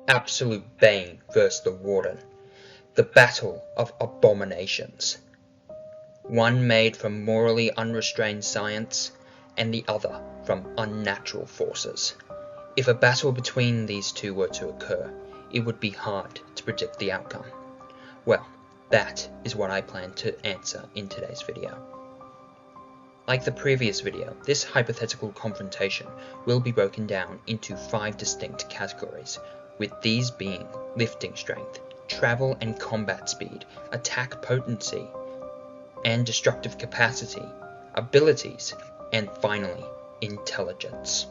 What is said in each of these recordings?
Absolute Bane vs. the Warden. The Battle of Abominations. One made from morally unrestrained science, and the other from unnatural forces. If a battle between these two were to occur, it would be hard to predict the outcome. Well, that is what I plan to answer in today's video. Like the previous video, this hypothetical confrontation will be broken down into 5 distinct categories, with these being lifting strength, travel and combat speed, attack potency and destructive capacity, abilities, and finally, intelligence.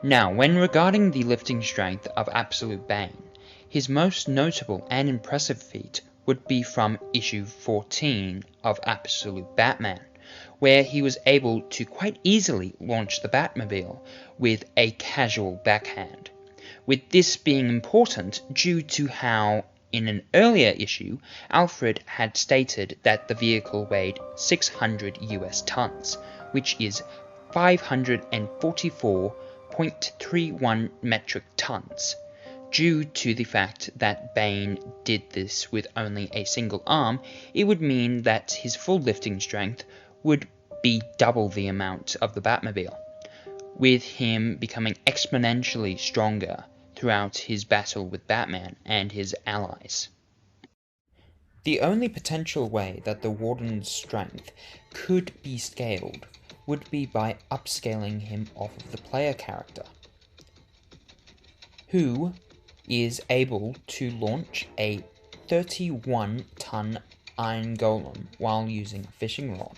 Now, when regarding the lifting strength of Absolute Bane, his most notable and impressive feat would be from issue 14 of Absolute Batman, where he was able to quite easily launch the Batmobile with a casual backhand, with this being important due to how, in an earlier issue, Alfred had stated that the vehicle weighed 600 US tons, which is 544.31 metric tons. Due to the fact that Bane did this with only a single arm, it would mean that his full lifting strength would be double the amount of the Batmobile, with him becoming exponentially stronger throughout his battle with Batman and his allies. The only potential way that the Warden's strength could be scaled would be by upscaling him off of the player character, who is able to launch a 31-ton iron golem while using a fishing rod.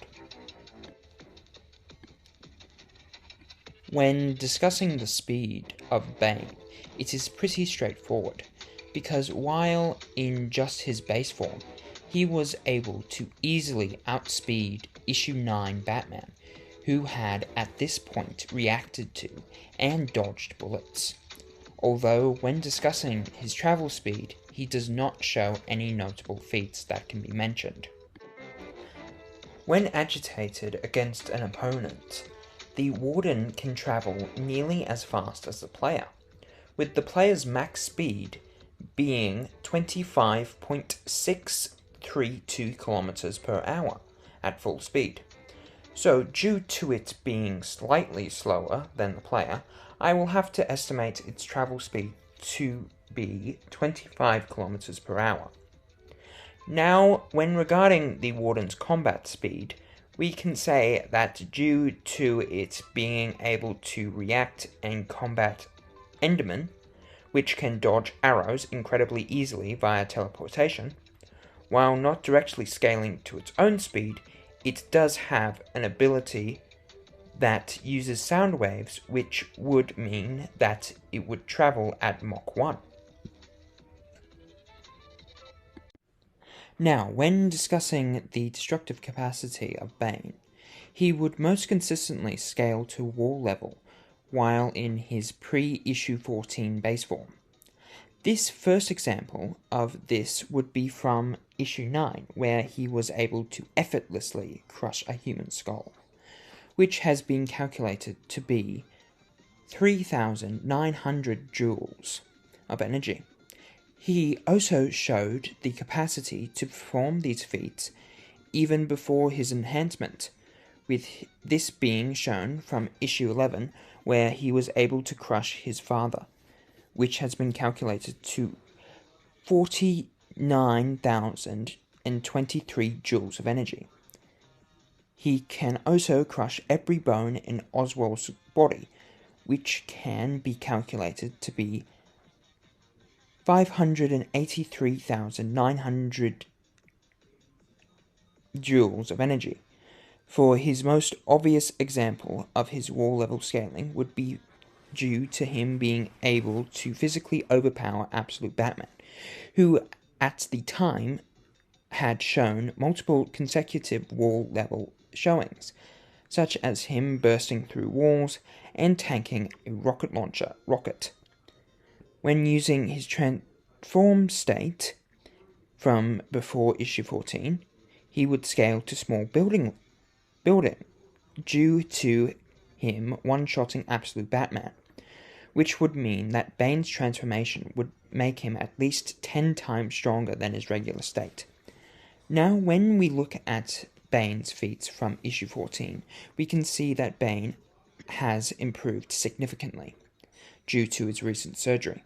When discussing the speed of Bane, it is pretty straightforward, because while in just his base form, he was able to easily outspeed issue 9 Batman, who had at this point reacted to and dodged bullets. Although when discussing his travel speed, he does not show any notable feats that can be mentioned. When agitated against an opponent, the Warden can travel nearly as fast as the player, with the player's max speed being 25.632 km per hour at full speed. So due to it being slightly slower than the player, I will have to estimate its travel speed to be 25 km per hour. Now, when regarding the Warden's combat speed, we can say that due to it being able to react and combat Endermen, which can dodge arrows incredibly easily via teleportation, while not directly scaling to its own speed, it does have an ability that uses sound waves, which would mean that it would travel at Mach 1. Now, when discussing the destructive capacity of Bane, he would most consistently scale to wall level while in his pre-issue 14 base form. This first example of this would be from issue 9, where he was able to effortlessly crush a human skull, which has been calculated to be 3,900 joules of energy. He also showed the capacity to perform these feats even before his enhancement, with this being shown from issue 11, where he was able to crush his father, which has been calculated to 49,023 joules of energy. He can also crush every bone in Oswald's body, which can be calculated to be 583,900 joules of energy. For his most obvious example of his wall level scaling would be due to him being able to physically overpower Absolute Batman, who at the time had shown multiple consecutive wall level showings, such as him bursting through walls and tanking a rocket launcher rocket. When using his transformed state from before issue 14, he would scale to small building due to him one-shotting Absolute Batman, which would mean that Bane's transformation would make him at least 10 times stronger than his regular state. Now, when we look at Bane's feats from issue 14, we can see that Bane has improved significantly due to his recent surgery.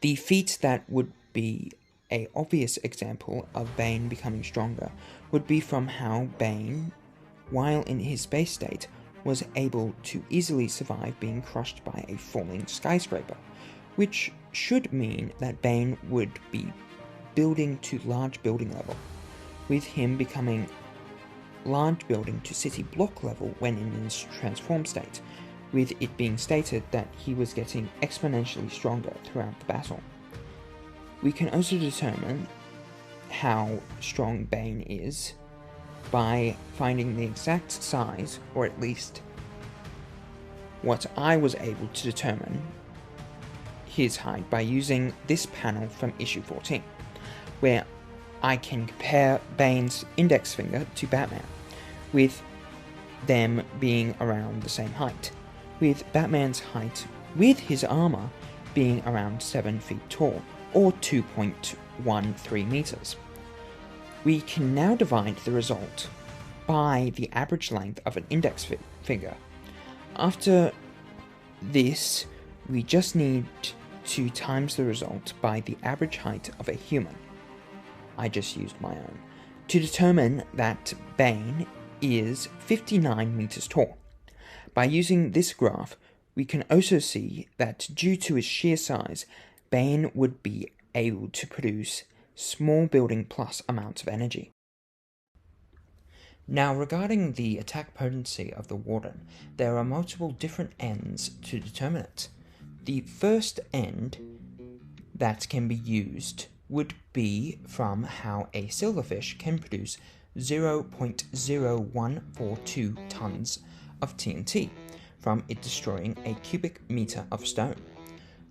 The feat that would be an obvious example of Bane becoming stronger would be from how Bane, while in his space state, was able to easily survive being crushed by a falling skyscraper, which should mean that Bane would be building to large building level, with him becoming large building to city block level when in his transformed state, with it being stated that he was getting exponentially stronger throughout the battle. We can also determine how strong Bane is by finding the exact size, or at least what I was able to determine his height by using this panel from issue 14, where I can compare Bane's index finger to Batman, with them being around the same height, with Batman's height with his armor being around 7 feet tall, or 2.13 meters. We can now divide the result by the average length of an index finger. After this, we just need to times the result by the average height of a human. I just used my own, to determine that Bane is 59 meters tall. By using this graph, we can also see that due to his sheer size, Bane would be able to produce small building plus amounts of energy. Now, regarding the attack potency of the Warden, there are multiple different ends to determine it. The first end that can be used would be from how a silverfish can produce 0.0142 tons of TNT from it destroying a cubic meter of stone.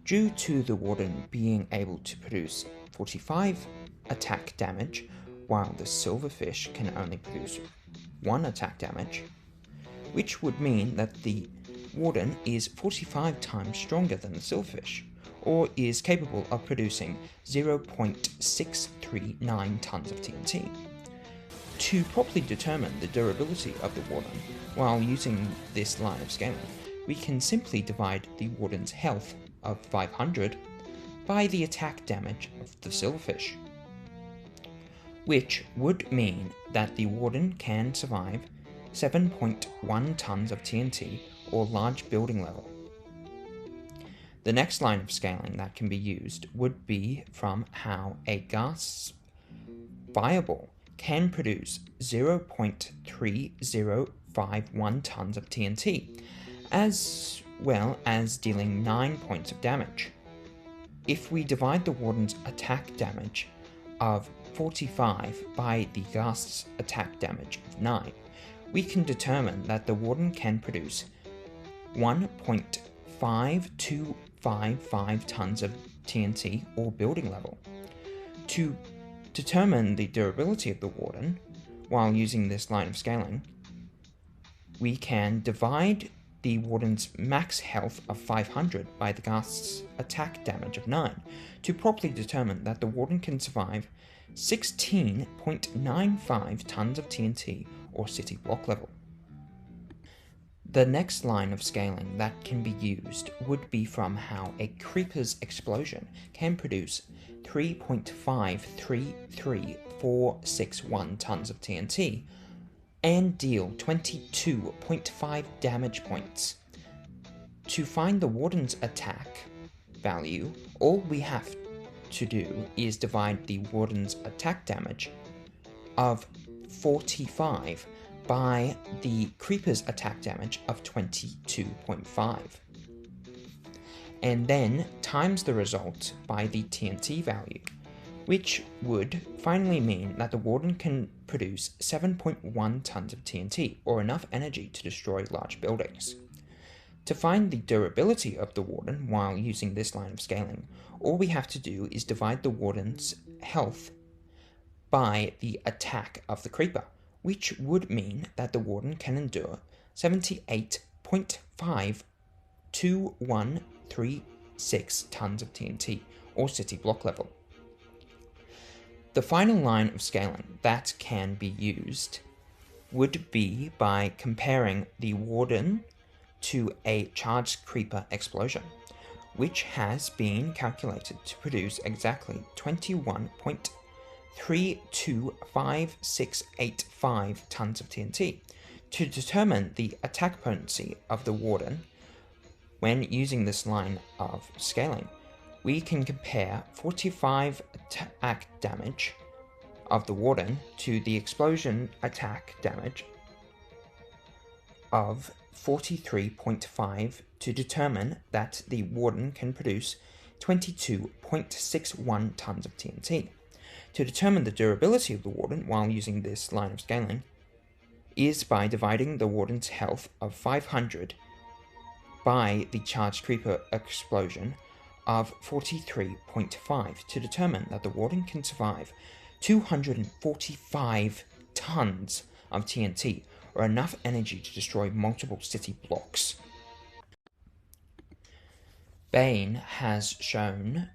Due to the Warden being able to produce 45 attack damage, while the silverfish can only produce 1 attack damage, which would mean that the Warden is 45 times stronger than the silverfish, or is capable of producing 0.639 tons of TNT. To properly determine the durability of the Warden, while using this line of scaling, we can simply divide the Warden's health of 500 by the attack damage of the silverfish, which would mean that the Warden can survive 7.1 tons of TNT or large building level. The next line of scaling that can be used would be from how a ghast's fireball can produce 0.3051 tons of TNT, as well as dealing 9 points of damage. If we divide the Warden's attack damage of 45 by the ghast's attack damage of 9, we can determine that the Warden can produce 1.5255 tons of TNT or building level. To determine the durability of the Warden, while using this line of scaling, we can divide the Warden's max health of 500 by the ghast's attack damage of 9 to properly determine that the Warden can survive 16.95 tons of TNT or city block level. The next line of scaling that can be used would be from how a creeper's explosion can produce 3.533461 tons of TNT and deal 22.5 damage points. To find the Warden's attack value, all we have to do is divide the Warden's attack damage of 45 by the Creeper's attack damage of 22.5, and then times the result by the TNT value, which would finally mean that the Warden can produce 7.1 tons of TNT, or enough energy to destroy large buildings. To find the durability of the Warden while using this line of scaling, all we have to do is divide the Warden's health by the attack of the Creeper, which would mean that the Warden can endure 78.5 2136 tons of TNT, or city block level. The final line of scaling that can be used would be by comparing the Warden to a charged creeper explosion, which has been calculated to produce exactly 21.325685 tons of TNT. To determine the attack potency of the Warden, when using this line of scaling, we can compare 45 attack damage of the Warden to the explosion attack damage of 43.5 to determine that the Warden can produce 22.61 tons of TNT. To determine the durability of the Warden while using this line of scaling is by dividing the Warden's health of 500 by the charged creeper explosion of 43.5 to determine that the Warden can survive 245 tons of TNT, or enough energy to destroy multiple city blocks. Bane has shown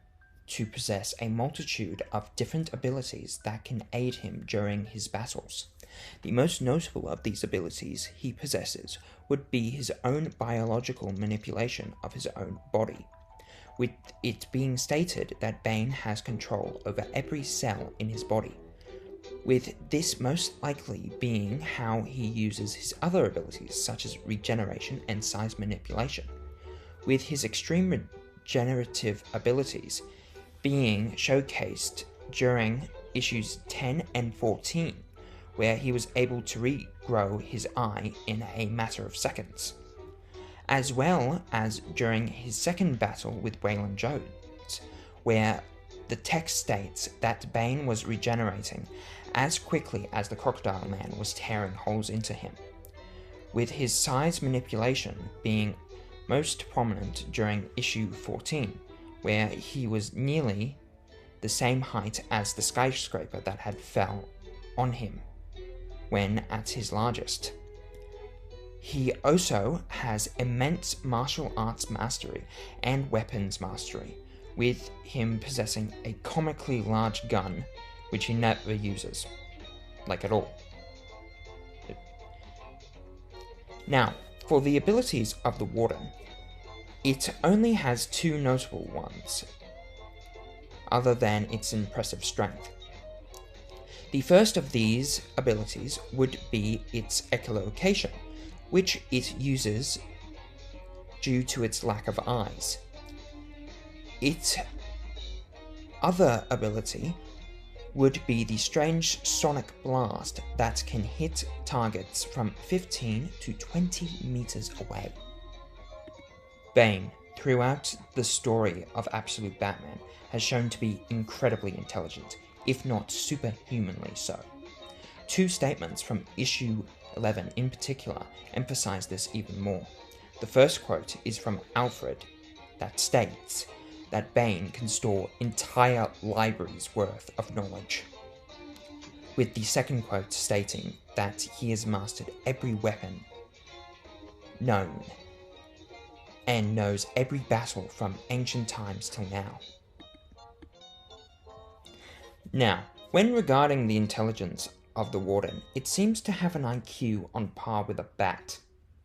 to possess a multitude of different abilities that can aid him during his battles. The most notable of these abilities he possesses would be his own biological manipulation of his own body, with it being stated that Bane has control over every cell in his body, with this most likely being how he uses his other abilities such as regeneration and size manipulation, with his extreme regenerative abilities being showcased during issues 10 and 14, where he was able to regrow his eye in a matter of seconds, as well as during his second battle with Waylon Jones, where the text states that Bane was regenerating as quickly as the Crocodile Man was tearing holes into him, with his size manipulation being most prominent during issue 14, where he was nearly the same height as the skyscraper that had fell on him when at his largest. He also has immense martial arts mastery and weapons mastery, with him possessing a comically large gun, which he never uses, like at all. Now, for the abilities of the Warden, it only has two notable ones, other than its impressive strength. The first of these abilities would be its echolocation, which it uses due to its lack of eyes. Its other ability would be the strange sonic blast that can hit targets from 15 to 20 meters away. Bane, throughout the story of Absolute Batman, has shown to be incredibly intelligent, if not superhumanly so. Two statements from issue 11 in particular emphasize this even more. The first quote is from Alfred that states that Bane can store entire libraries worth of knowledge, with the second quote stating that he has mastered every weapon known and knows every battle from ancient times till now. Now, when regarding the intelligence of the Warden, it seems to have an IQ on par with a bat,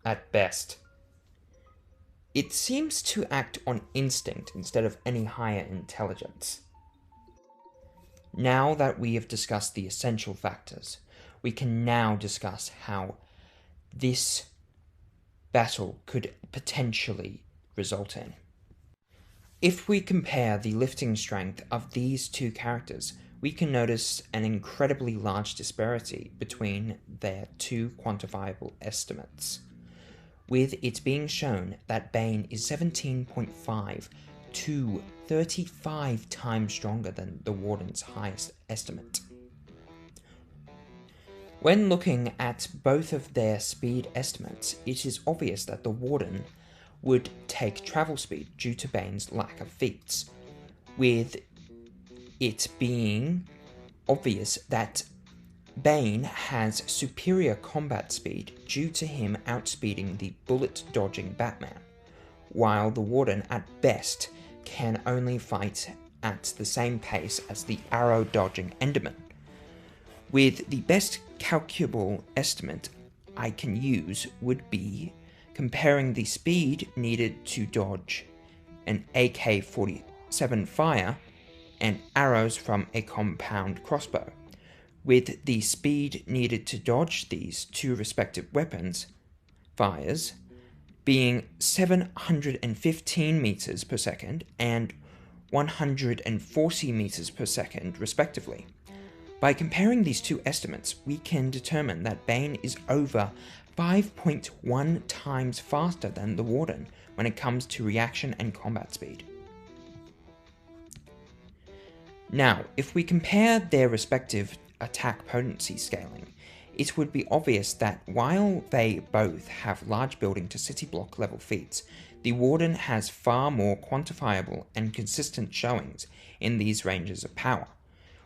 at best. It seems to act on instinct instead of any higher intelligence. Now that we have discussed the essential factors, we can now discuss how this battle could potentially result in. If we compare the lifting strength of these two characters, we can notice an incredibly large disparity between their two quantifiable estimates, with it being shown that Bane is 17.5 to 35 times stronger than the Warden's highest estimate. When looking at both of their speed estimates, it is obvious that the Warden would take travel speed due to Bane's lack of feats, with it being obvious that Bane has superior combat speed due to him outspeeding the bullet-dodging Batman, while the Warden at best can only fight at the same pace as the arrow-dodging Enderman. With the best calculable estimate I can use would be comparing the speed needed to dodge an AK-47 fire and arrows from a compound crossbow, with the speed needed to dodge these two respective weapons fires being 715 meters per second and 140 meters per second respectively. By comparing these two estimates, we can determine that Bane is over 5.1 times faster than the Warden when it comes to reaction and combat speed. Now, if we compare their respective attack potency scaling, it would be obvious that while they both have large building to city block level feats, the Warden has far more quantifiable and consistent showings in these ranges of power,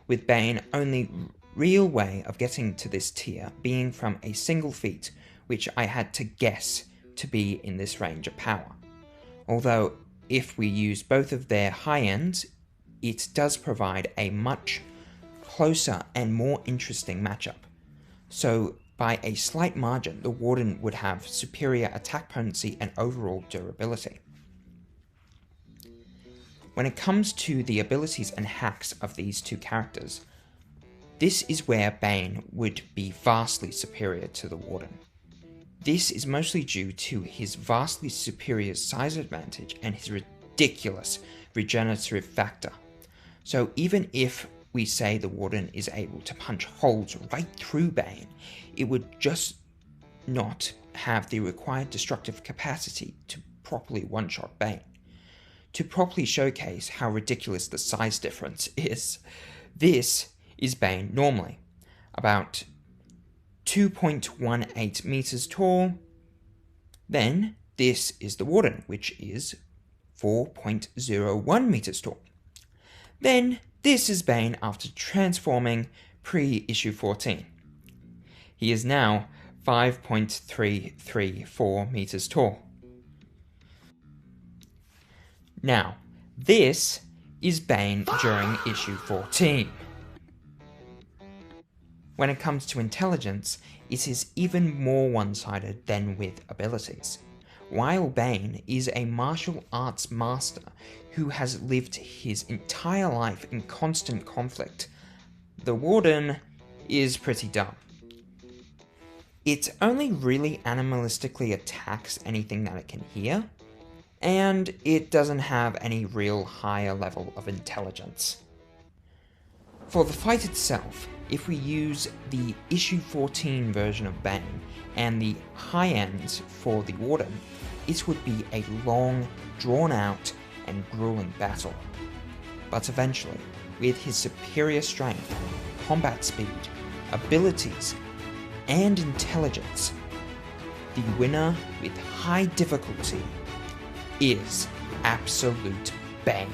with Bane only real way of getting to this tier being from a single feat which I had to guess to be in this range of power. Although if we use both of their high ends, it does provide a much closer and more interesting matchup. So by a slight margin, the Warden would have superior attack potency and overall durability. When it comes to the abilities and hacks of these two characters, this is where Bane would be vastly superior to the Warden. This is mostly due to his vastly superior size advantage and his ridiculous regenerative factor. So even if we say the Warden is able to punch holes right through Bane, it would just not have the required destructive capacity to properly one-shot Bane. To properly showcase how ridiculous the size difference is, this is Bane normally, about 2.18 meters tall. Then this is the Warden, which is 4.01 meters tall. Then this is Bane after transforming pre-issue 14. He is now 5.334 meters tall. Now, this is Bane during issue 14. When it comes to intelligence, it is even more one-sided than with abilities. While Bane is a martial arts master who has lived his entire life in constant conflict, the Warden is pretty dumb. It only really animalistically attacks anything that it can hear, and it doesn't have any real higher level of intelligence. For the fight itself, if we use the issue 14 version of Bane and the high ends for the Warden, it would be a long, drawn-out, and grueling battle. But eventually, with his superior strength, combat speed, abilities, and intelligence, the winner with high difficulty is Absolute Bane.